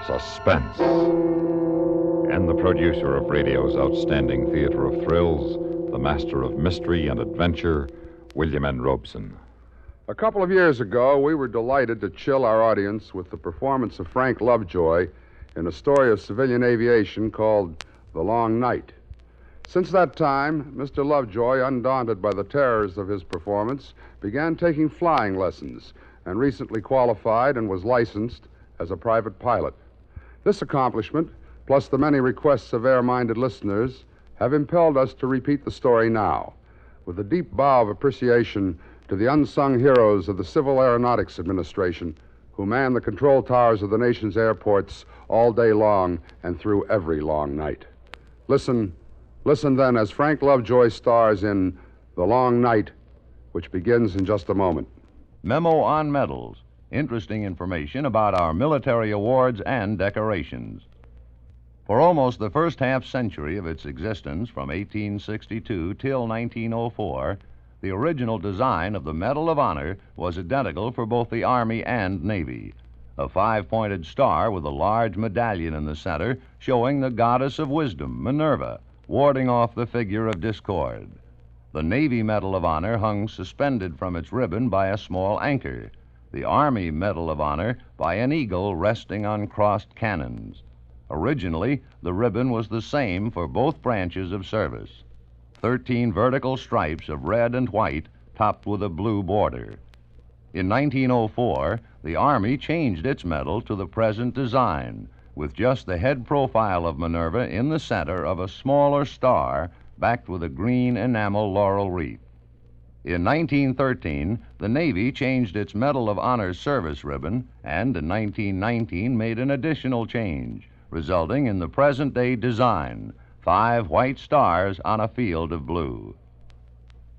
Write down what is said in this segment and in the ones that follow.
Suspense. And the producer of radio's outstanding theater of thrills, the master of mystery and adventure, William N. Robeson. A couple of years ago, we were delighted to chill our audience with the performance of Frank Lovejoy in a story of civilian aviation called The Long Night. Since that time, Mr. Lovejoy, undaunted by the terrors of his performance, began taking flying lessons and recently qualified and was licensed as a private pilot. This accomplishment, plus the many requests of air-minded listeners, have impelled us to repeat the story now, with a deep bow of appreciation to the unsung heroes of the Civil Aeronautics Administration who man the control towers of the nation's airports all day long and through every long night. Listen then as Frank Lovejoy stars in The Long Night, which begins in just a moment. Memo on medals. Interesting information about our military awards and decorations. For almost the first half-century of its existence, from 1862 till 1904, the original design of the Medal of Honor was identical for both the Army and Navy. A five-pointed star with a large medallion in the center showing the goddess of wisdom, Minerva, warding off the figure of discord. The Navy Medal of Honor hung suspended from its ribbon by a small anchor. The Army Medal of Honor by an eagle resting on crossed cannons. Originally, the ribbon was the same for both branches of service. 13 vertical stripes of red and white topped with a blue border. In 1904, the Army changed its medal to the present design, with just the head profile of Minerva in the center of a smaller star backed with a green enamel laurel wreath. In 1913, the Navy changed its Medal of Honor service ribbon and in 1919 made an additional change, resulting in the present-day design, 5 white stars on a field of blue.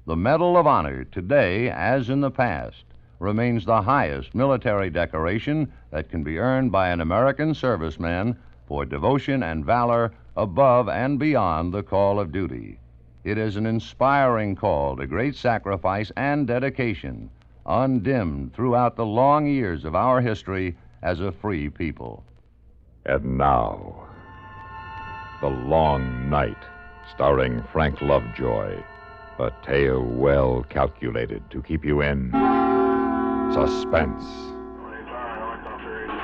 The Medal of Honor, today as in the past, remains the highest military decoration that can be earned by an American serviceman for devotion and valor above and beyond the call of duty. It is an inspiring call to great sacrifice and dedication, undimmed throughout the long years of our history as a free people. And now, The Long Night, starring Frank Lovejoy, a tale well calculated to keep you in suspense.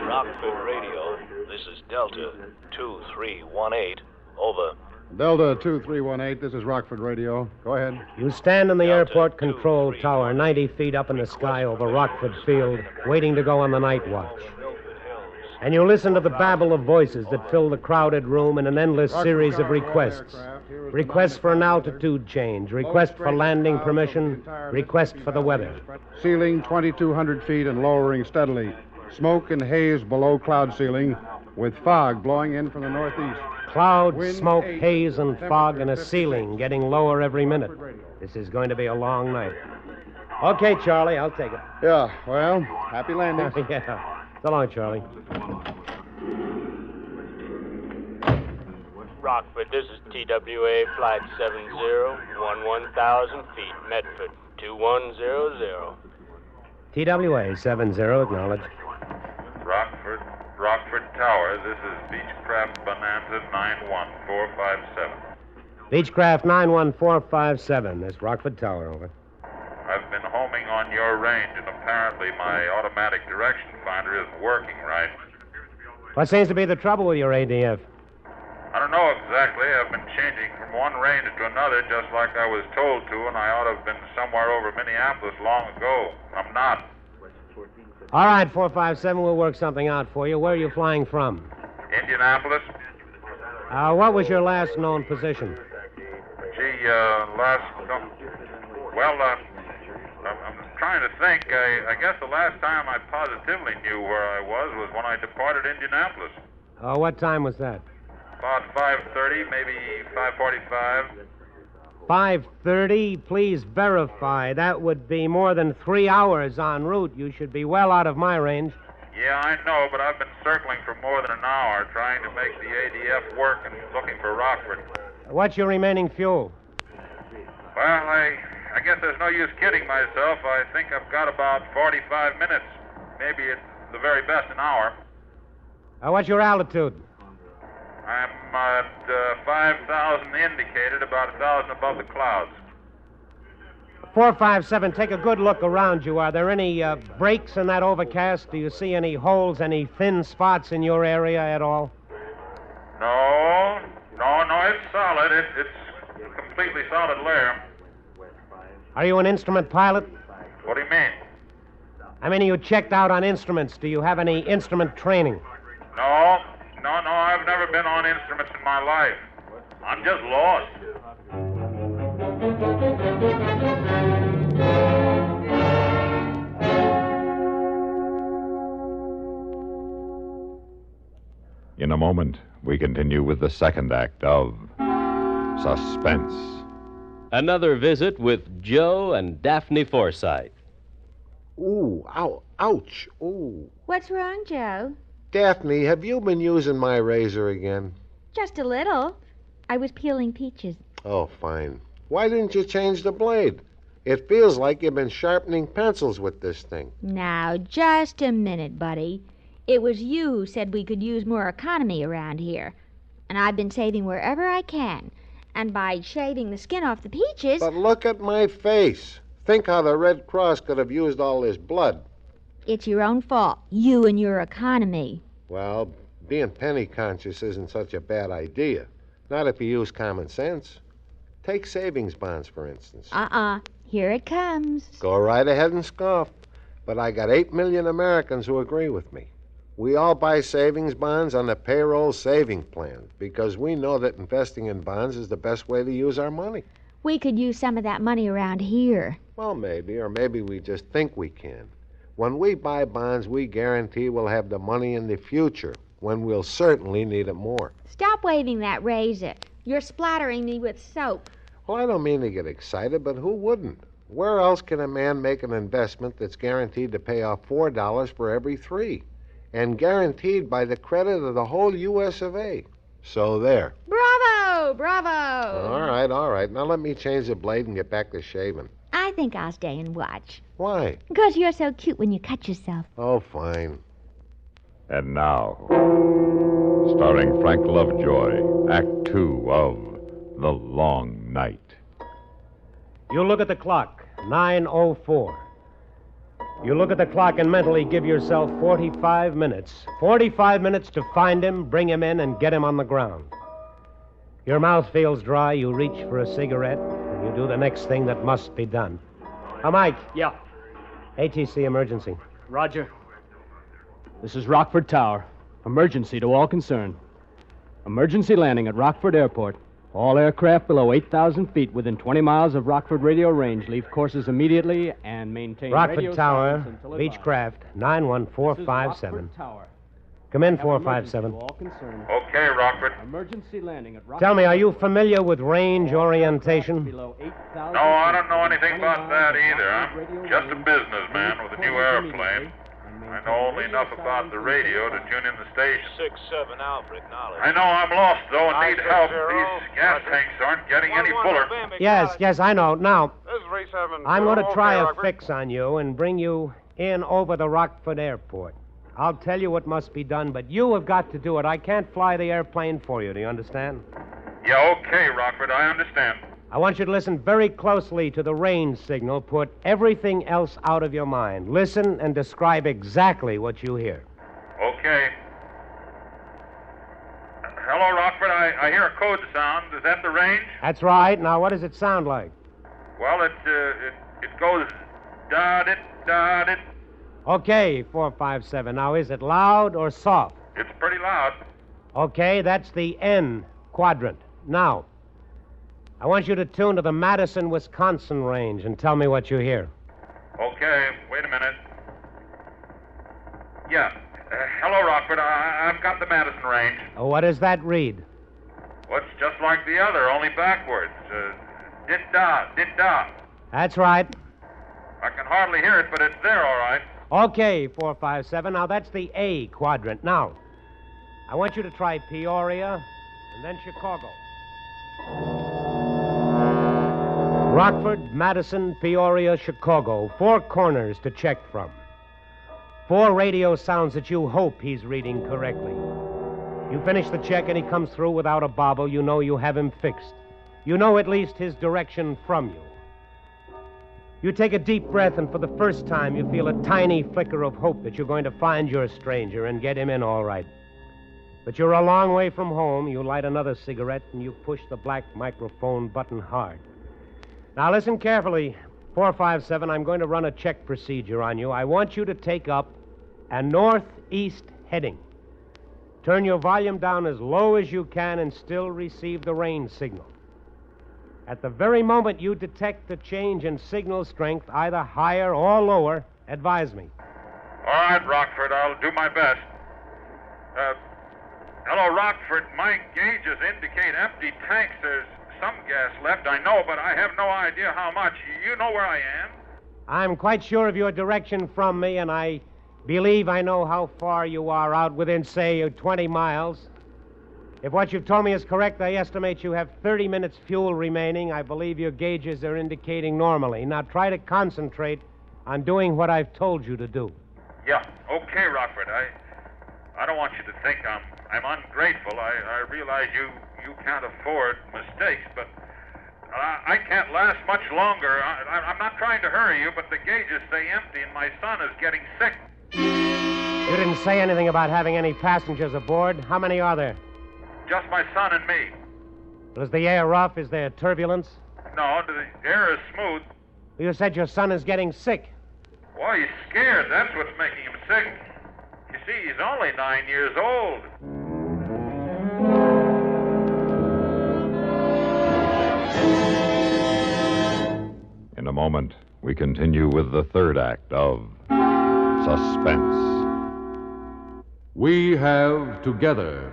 Rockford Radio, this is Delta 2318, over. Delta 2318, this is Rockford Radio. Go ahead. You stand in the airport control tower 90 feet up in the sky over Rockford Field, waiting to go on the night watch. And you listen to the babble of voices that fill the crowded room in an endless series of requests. Requests for an altitude change, request for landing permission, request for the weather. Ceiling 2,200 feet and lowering steadily. Smoke and haze below cloud ceiling with fog blowing in from the northeast. Cloud, smoke, haze, and fog, and a ceiling getting lower every minute. This is going to be a long night. Okay, Charlie, I'll take it. Yeah, well, happy landing. Yeah. So long, Charlie. Rockford, this is TWA Flight 70, 1000 feet, Medford, 2100. TWA 70, acknowledge. Rockford Tower, this is Beechcraft Bonanza 91457. Beechcraft 91457, this Rockford Tower, over. I've been homing on your range, and apparently my automatic direction finder isn't working right. What seems to be the trouble with your ADF? I don't know exactly. I've been changing from one range to another just like I was told to, and I ought to have been somewhere over Minneapolis long ago. I'm not. All right, 457, we'll work something out for you. Where are you flying from? Indianapolis? What was your last known position? Gee, I'm trying to think. I guess the last time I positively knew where I was when I departed Indianapolis. What time was that? About 5:30, maybe 5:45. 5:30? Please verify. That would be more than 3 hours en route. You should be well out of my range. Yeah, I know, but I've been circling for more than an hour trying to make the ADF work and looking for Rockford. What's your remaining fuel? Well, I guess there's no use kidding myself. I think I've got about 45 minutes. Maybe at the very best an hour. What's your altitude? I'm at 5,000 indicated, about 1,000 above the clouds. 457, take a good look around you. Are there any breaks in that overcast? Do you see any holes, any thin spots in your area at all? No, it's solid. It's a completely solid layer. Are you an instrument pilot? What do you mean? I mean, are you checked out on instruments? Do you have any instrument training? No, I've never been on instruments in my life. I'm just lost. In a moment, we continue with the second act of Suspense. Another visit with Joe and Daphne Forsythe. Ooh, ouch, ooh. What's wrong, Joe? Daphne, have you been using my razor again? Just a little. I was peeling peaches. Oh, fine. Why didn't you change the blade? It feels like you've been sharpening pencils with this thing. Now, just a minute, buddy. It was you who said we could use more economy around here. And I've been saving wherever I can. And by shaving the skin off the peaches... But look at my face. Think how the Red Cross could have used all this blood. It's your own fault. You and your economy. Well, being penny conscious isn't such a bad idea. Not if you use common sense. Take savings bonds, for instance. Here it comes. Go right ahead and scoff. But I got 8 million Americans who agree with me. We all buy savings bonds on the payroll saving plan because we know that investing in bonds is the best way to use our money. We could use some of that money around here. Well, maybe, or maybe we just think we can. When we buy bonds, we guarantee we'll have the money in the future, when we'll certainly need it more. Stop waving that razor. You're splattering me with soap. Well, I don't mean to get excited, but who wouldn't? Where else can a man make an investment that's guaranteed to pay off $4 for every 3? And guaranteed by the credit of the whole U.S. of A. So there. Bravo! Bravo! All right. Now let me change the blade and get back to shaving. I think I'll stay and watch. Why? Because you're so cute when you cut yourself. Oh, fine. And now, starring Frank Lovejoy, Act 2 of The Long Night. You look at the clock, 9:04. You look at the clock and mentally give yourself 45 minutes. 45 minutes to find him, bring him in, and get him on the ground. Your mouth feels dry. You reach for a cigarette, and you do the next thing that must be done. Mike. Yeah. ATC emergency. Roger. This is Rockford Tower. Emergency to all concerned. Emergency landing at Rockford Airport. All aircraft below 8,000 feet within 20 miles of Rockford radio range leave courses immediately and maintain Rockford radio Tower, silence until Beechcraft, 91457. Rockford Tower. Come in, Have 457. emergency to all concerned. Okay, Rockford. Emergency landing at Rockford. Tell me, are you familiar with range orientation? Below 8,000 No, I don't know anything about that either. I'm just a businessman with a new airplane. I know only enough about the radio to tune in the station. 6-7 Alfred, acknowledge. I know I'm lost, though, and need help. These gas tanks aren't getting any fuller. Yes, I know. Now, This is 370. I'm going to try a Rockford. fix on you and bring you in over the Rockford Airport. I'll tell you what must be done, but you have got to do it. I can't fly the airplane for you. Do you understand? Yeah, okay, Rockford, I understand. I want you to listen very closely to the range signal. Put everything else out of your mind. Listen and describe exactly what you hear. Okay. Hello, Rockford. I hear a code sound. Is that the range? That's right. Now, what does it sound like? Well, it goes da-dit, da-dit. Okay, 457. Now, is it loud or soft? It's pretty loud. Okay, that's the N quadrant. Now, I want you to tune to the Madison, Wisconsin range and tell me what you hear. Okay, wait a minute. Yeah. Hello, Rockford. I've got the Madison range. What does that read? Well, it's just like the other, only backwards. Dit-da, dit-da. That's right. I can hardly hear it, but it's there, all right. Okay, 457. Now, that's the A quadrant. Now, I want you to try Peoria and then Chicago. Rockford, Madison, Peoria, Chicago. 4 corners to check from. 4 radio sounds that you hope he's reading correctly. You finish the check and he comes through without a bobble. You know you have him fixed. You know at least his direction from you. You take a deep breath, and for the first time, you feel a tiny flicker of hope that you're going to find your stranger and get him in all right. But you're a long way from home. You light another cigarette, and you push the black microphone button hard. Now, listen carefully. 457, I'm going to run a check procedure on you. I want you to take up a northeast heading. Turn your volume down as low as you can and still receive the range signal. At the very moment you detect a change in signal strength, either higher or lower, advise me. All right, Rockford, I'll do my best. Hello, Rockford. My gauges indicate empty tanks. There's some gas left, I know, but I have no idea how much. You know where I am? I'm quite sure of your direction from me, and I believe I know how far you are out within, say, 20 miles. If what you've told me is correct, I estimate you have 30 minutes fuel remaining. I believe your gauges are indicating normally. Now try to concentrate on doing what I've told you to do. Yeah, okay, Rockford. I don't want you to think I'm ungrateful. I realize you can't afford mistakes, but I can't last much longer. I'm not trying to hurry you, but the gauges stay empty and my son is getting sick. You didn't say anything about having any passengers aboard. How many are there? Just my son and me. Is the air rough? Is there turbulence? No, the air is smooth. You said your son is getting sick. Well, he's scared. That's what's making him sick. You see, he's only 9 years old. In a moment, we continue with the third act of Suspense. We have together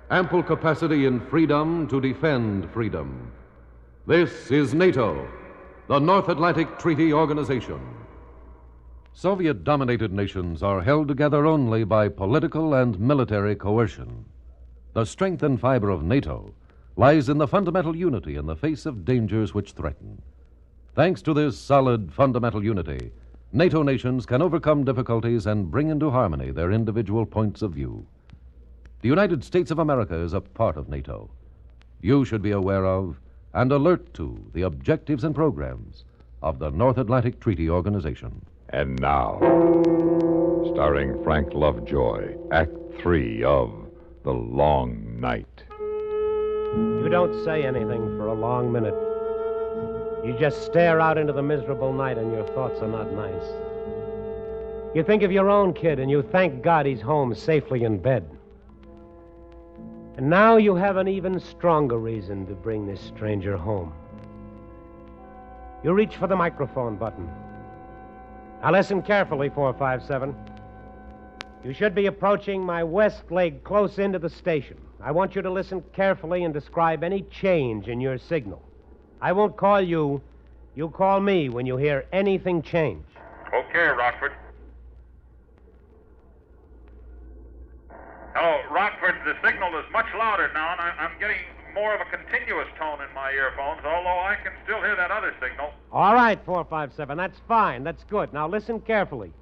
ample capacity and freedom to defend freedom. This is NATO, the North Atlantic Treaty Organization. Soviet-dominated nations are held together only by political and military coercion. The strength and fiber of NATO lies in the fundamental unity in the face of dangers which threaten. Thanks to this solid fundamental unity, NATO nations can overcome difficulties and bring into harmony their individual points of view. The United States of America is a part of NATO. You should be aware of and alert to the objectives and programs of the North Atlantic Treaty Organization. And now, starring Frank Lovejoy, Act 3 of The Long Night. You don't say anything for a long minute. You just stare out into the miserable night and your thoughts are not nice. You think of your own kid and you thank God he's home safely in bed. And now you have an even stronger reason to bring this stranger home. You reach for the microphone button. Now listen carefully, 457. You should be approaching my west leg close into the station. I want you to listen carefully and describe any change in your signal. I won't call you. You call me when you hear anything change. Okay, Rockford. Hello, Rockford. The signal is much louder now, and I'm getting more of a continuous tone in my earphones, although I can still hear that other signal. All right, 457. That's fine. That's good. Now listen carefully.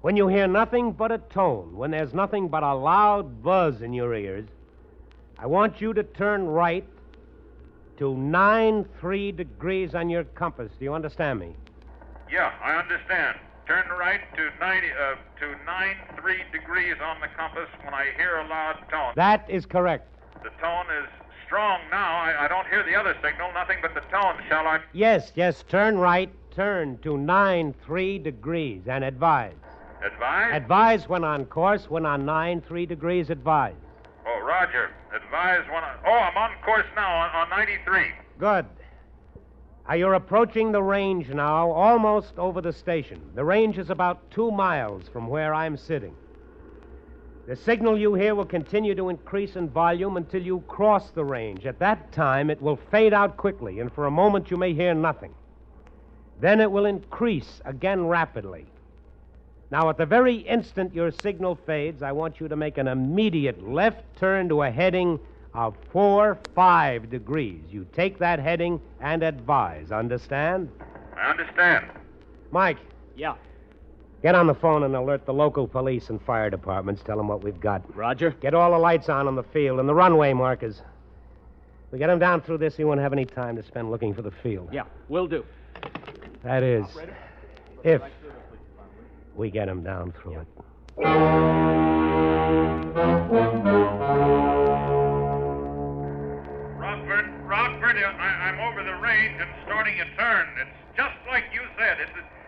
When you hear nothing but a tone, when there's nothing but a loud buzz in your ears, I want you to turn right to 93 degrees on your compass. Do you understand me? Yeah, I understand. Turn right to 93 degrees on the compass when I hear a loud tone. That is correct. The tone is strong now. I don't hear the other signal, nothing but the tone. Shall I? Yes, turn right. Turn to 93 degrees and advise. Advise? Advise when on course, when on 93 degrees, advise. Oh, Roger. Advise when I'm on course now on 93. Good. You're approaching the range now, almost over the station. The range is about 2 miles from where I'm sitting. The signal you hear will continue to increase in volume until you cross the range. At that time, it will fade out quickly, and for a moment you may hear nothing. Then it will increase again rapidly. Now, at the very instant your signal fades, I want you to make an immediate left turn to a heading of 45 degrees. You take that heading and advise. Understand? I understand. Mike. Yeah. Get on the phone and alert the local police and fire departments. Tell them what we've got. Roger. Get all the lights on the field and the runway markers. If we get them down through this, he won't have any time to spend looking for the field. Yeah, will do. That is, if we get him down through it. Rockford, I'm over the range and starting a turn. It's just like you said.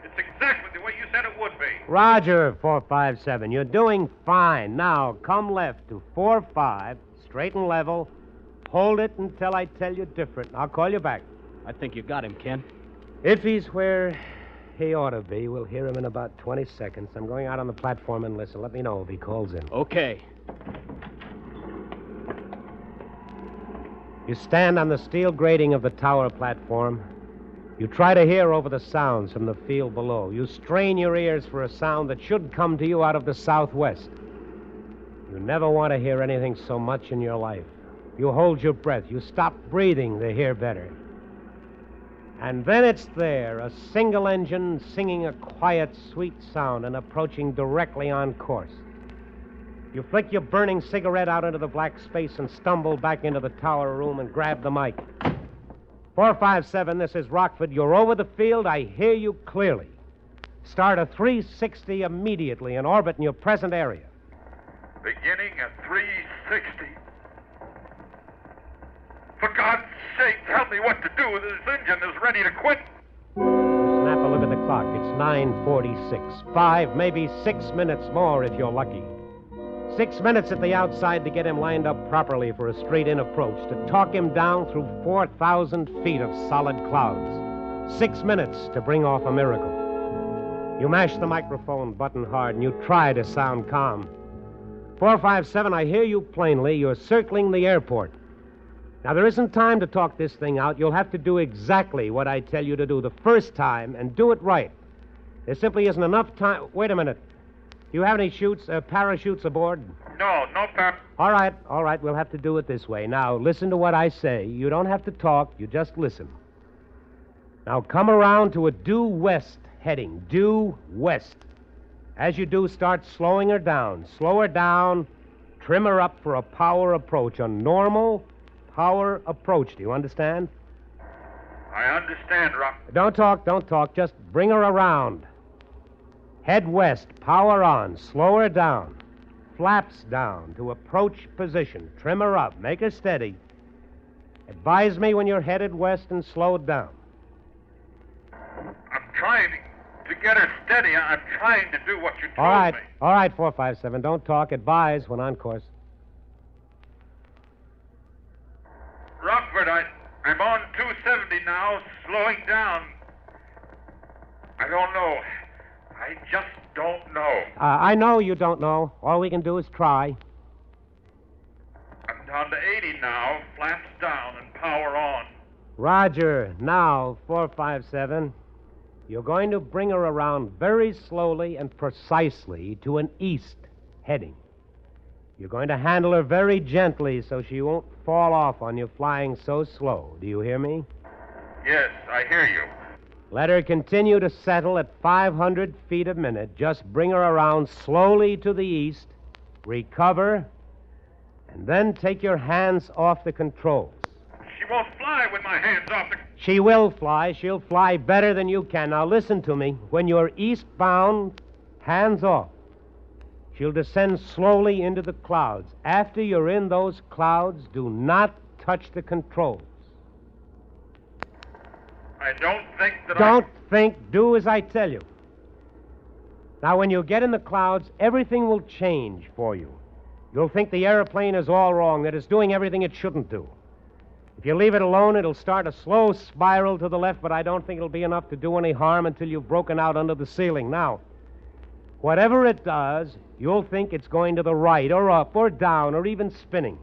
It's exactly the way you said it would be. Roger, 457. You're doing fine. Now, come left to 45, straight and level. Hold it until I tell you different. I'll call you back. I think you got him, Ken. If he's where he ought to be, we'll hear him in about 20 seconds. I'm going out on the platform and listen. Let me know if he calls in. Okay. You stand on the steel grating of the tower platform. You try to hear over the sounds from the field below. You strain your ears for a sound that should come to you out of the southwest. You never want to hear anything so much in your life. You hold your breath. You stop breathing to hear better. And then it's there, a single engine singing a quiet, sweet sound and approaching directly on course. You flick your burning cigarette out into the black space and stumble back into the tower room and grab the mic. 457, this is Rockford. You're over the field. I hear you clearly. Start a 360 immediately and orbit in your present area. Beginning at 360. For God's sake, tell me what to do. This engine is ready to quit. Snap a look at the clock. It's 9:46. 5, maybe 6 minutes more if you're lucky. 6 minutes at the outside to get him lined up properly for a straight-in approach, to talk him down through 4,000 feet of solid clouds. 6 minutes to bring off a miracle. You mash the microphone button hard and you try to sound calm. 457, I hear you plainly. You're circling the airport. Now, there isn't time to talk this thing out. You'll have to do exactly what I tell you to do the first time and do it right. There simply isn't enough time. Wait a minute. Do you have any parachutes aboard? No parachutes. All right. We'll have to do it this way. Now, listen to what I say. You don't have to talk. You just listen. Now, come around to a due west heading. Due west. As you do, start slowing her down. Slow her down. Trim her up for a power approach. A normal power approach. Do you understand? I understand, Rock. Don't talk. Just bring her around. Head west, power on, slow her down. Flaps down to approach position. Trim her up, make her steady. Advise me when you're headed west and slowed down. I'm trying to get her steady. I'm trying to do what you told me. All right, 457. Don't talk. Advise when on course. Rockford, I'm on 270 now, slowing down. I don't know. I just don't know. I know you don't know. All we can do is try. I'm down to 80 now, flaps down and power on. Roger. Now, 457, you're going to bring her around very slowly and precisely to an east heading. You're going to handle her very gently so she won't fall off on you flying so slow. Do you hear me? Yes, I hear you. Let her continue to settle at 500 feet a minute. Just bring her around slowly to the east, recover, and then take your hands off the controls. She won't fly with my hands off the... She will fly. She'll fly better than you can. Now listen to me. When you're eastbound, hands off. She'll descend slowly into the clouds. After you're in those clouds, do not touch the controls. I don't think that Don't think. Do as I tell you. Now, when you get in the clouds, everything will change for you. You'll think the airplane is all wrong, that it's doing everything it shouldn't do. If you leave it alone, it'll start a slow spiral to the left, but I don't think it'll be enough to do any harm until you've broken out under the ceiling. Now, whatever it does, you'll think it's going to the right or up or down or even spinning.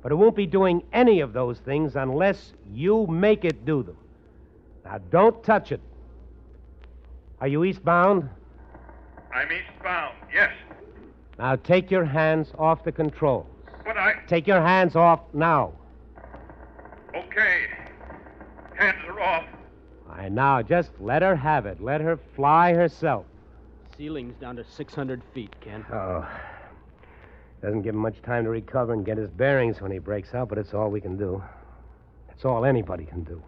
But it won't be doing any of those things unless you make it do them. Now, don't touch it. Are you eastbound? I'm eastbound, yes. Now, take your hands off the controls. But Take your hands off now. Okay. Hands are off. All right, now, just let her have it. Let her fly herself. ceiling's down to 600 feet, Ken. Oh. Doesn't give him much time to recover and get his bearings when he breaks out, but it's all we can do. It's all anybody can do.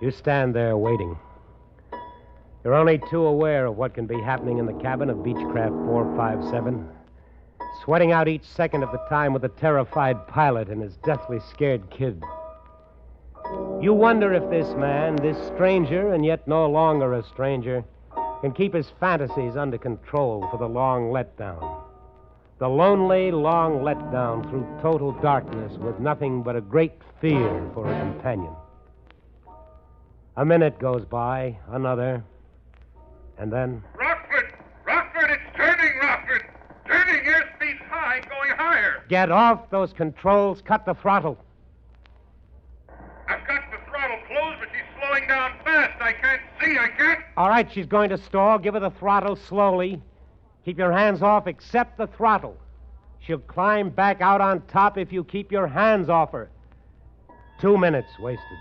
You stand there waiting. You're only too aware of what can be happening in the cabin of Beechcraft 457, sweating out each second of the time with a terrified pilot and his deathly scared kid. You wonder if this man, this stranger, and yet no longer a stranger, can keep his fantasies under control for the long letdown. The lonely, long letdown through total darkness with nothing but a great fear for a companion. A minute goes by, another, and then... Rockford! Rockford, it's turning, Rockford! Turning, airspeed's high, going higher! Get off those controls, cut the throttle. I've got the throttle closed, but she's slowing down fast. I can't see, I can't... All right, she's going to stall. Give her the throttle slowly. Keep your hands off except the throttle. She'll climb back out on top if you keep your hands off her. 2 minutes wasted.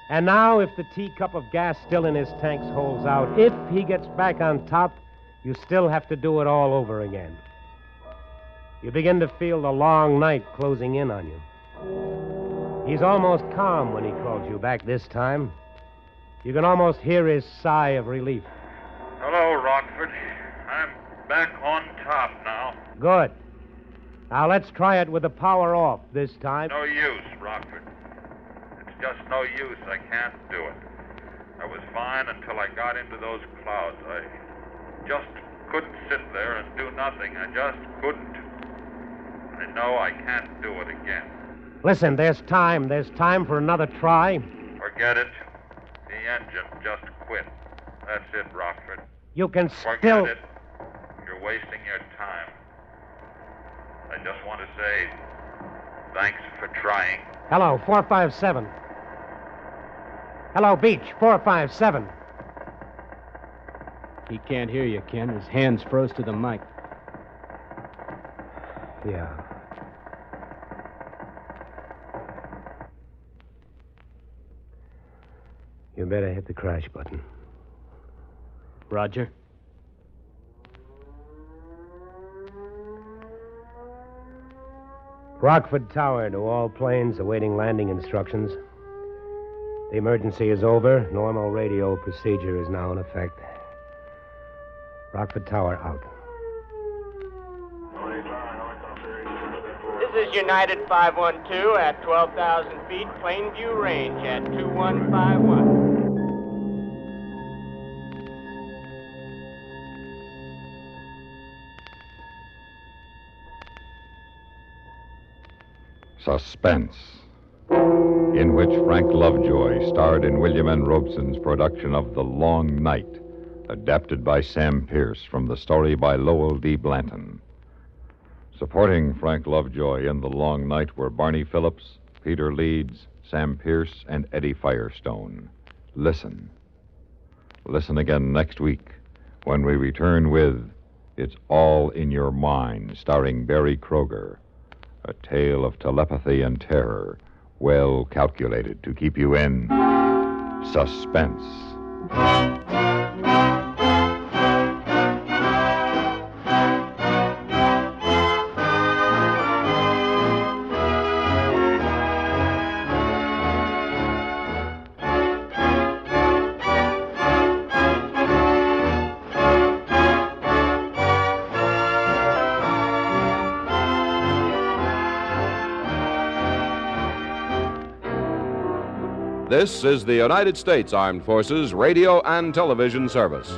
And now, if the teacup of gas still in his tanks holds out, if he gets back on top, you still have to do it all over again. You begin to feel the long night closing in on you. He's almost calm when he calls you back this time. You can almost hear his sigh of relief. Hello, Rockford. I'm back on top now. Good. Now let's try it with the power off this time. No use, Rockford. It's just no use. I can't do it. I was fine until I got into those clouds. I just couldn't sit there and do nothing. I just couldn't. I know I can't do it again. Listen, there's time. There's time for another try. Forget it. The engine just quit. That's it, Rockford. You can Forget still... it. You're wasting your time. I just want to say thanks for trying. Hello, 457. Hello, Beach, 457. He can't hear you, Ken. His hands froze to the mic. Yeah. You better hit the crash button. Roger. Rockford Tower to all planes awaiting landing instructions. The emergency is over. Normal radio procedure is now in effect. Rockford Tower out. This is United 512 at 12,000 feet, Plainview range at 2151. Suspense, in which Frank Lovejoy starred in William N. Robeson's production of The Long Night, adapted by Sam Pierce from the story by Lowell D. Blanton. Supporting Frank Lovejoy in The Long Night were Barney Phillips, Peter Leeds, Sam Pierce, and Eddie Firestone. Listen. Listen again next week when we return with It's All in Your Mind, starring Barry Kroger. A tale of telepathy and terror, well calculated to keep you in suspense. This is the United States Armed Forces Radio and Television Service.